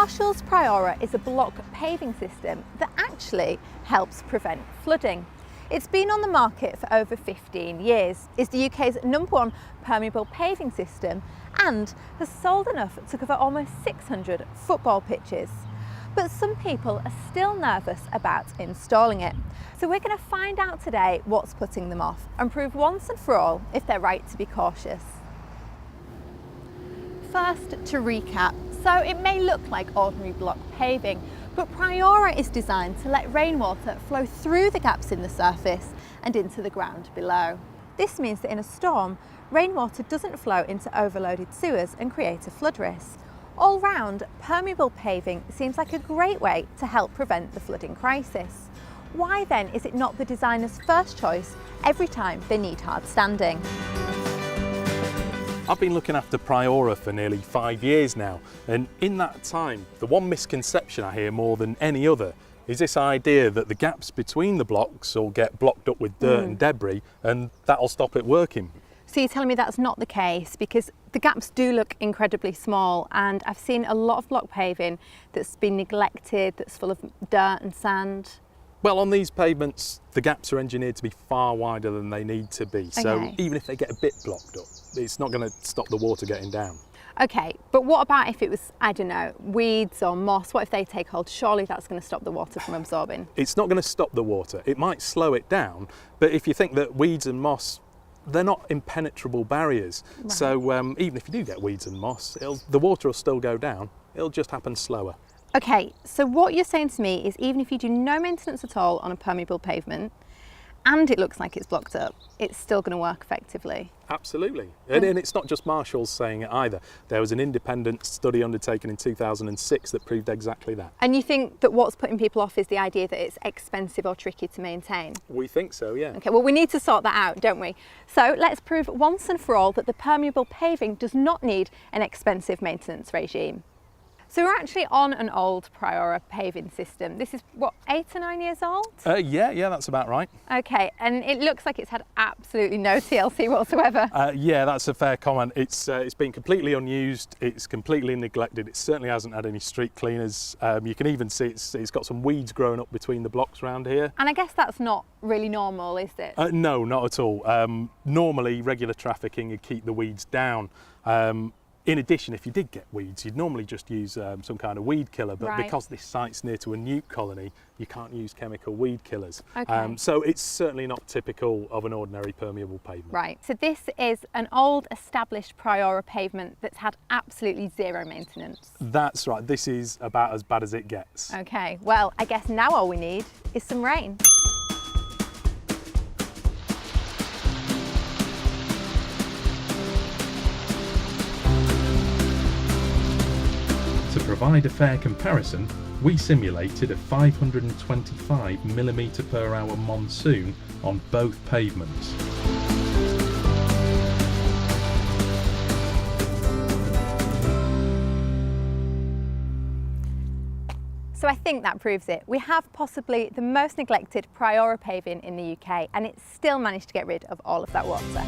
Marshall's priora is a block paving system that actually helps prevent flooding. It's been on the market for over 15 years, is the UK's #1 permeable paving system and has sold enough to cover almost 600 football pitches. But some people are still nervous about installing it. So we're going to find out today what's putting them off and prove once and for all if they're right to be cautious. First, to recap, so it may look like ordinary block paving, but priora is designed to let rainwater flow through the gaps in the surface and into the ground below. This means that in a storm, rainwater doesn't flow into overloaded sewers and create a flood risk. All round, permeable paving seems like a great way to help prevent the flooding crisis. Why then is it not the designer's first choice every time they need hard standing? I've been looking after priora for nearly 5 years now, and in that time, the one misconception I hear more than any other is this idea that the gaps between the blocks will get blocked up with dirt and debris, and that'll stop it working. So you're telling me that's not the case, because the gaps do look incredibly small, and I've seen a lot of block paving that's been neglected, that's full of dirt and sand. Well, on these pavements, the gaps are engineered to be far wider than they need to be. So Okay. even if they get a bit blocked up, it's not going to stop the water getting down. Okay, but what about if it was, I don't know, weeds or moss? What if they take hold? Surely that's going to stop the water from absorbing. It's not going to stop the water. It might slow it down, but if you think that weeds and moss, they're not impenetrable barriers. Right. So even if you do get weeds and moss, the water will still go down. It'll just happen slower. Okay, so what you're saying to me is even if you do no maintenance at all on a permeable pavement and it looks like it's blocked up, it's still going to work effectively? Absolutely. And it's not just Marshall's saying it either. There was an independent study undertaken in 2006 that proved exactly that. And you think that what's putting people off is the idea that it's expensive or tricky to maintain? We think so, yeah. Okay, well, we need to sort that out, don't we? So let's prove once and for all that the permeable paving does not need an expensive maintenance regime. So we're actually on an old priora paving system. This is, what, 8 or 9 years old? Yeah, that's about right. Okay, and it looks like it's had absolutely no TLC whatsoever. Yeah, that's a fair comment. It's been completely unused. It's completely neglected. It certainly hasn't had any street cleaners. You can even see it's got some weeds growing up between the blocks around here. And I guess that's not really normal, is it? No, not at all. Normally, regular trafficking would keep the weeds down. In addition, if you did get weeds, you'd normally just use some kind of weed killer, but Right. because this site's near to a newt colony, you can't use chemical weed killers. Okay. So it's certainly not typical of an ordinary permeable pavement. Right, so this is an old established priora pavement that's had absolutely zero maintenance. That's right, this is about as bad as it gets. Okay, well, I guess now all we need is some rain. To provide a fair comparison, we simulated a 525mm/hour monsoon on both pavements. So I think that proves it. We have possibly the most neglected priora paving in the UK, and it's still managed to get rid of all of that water.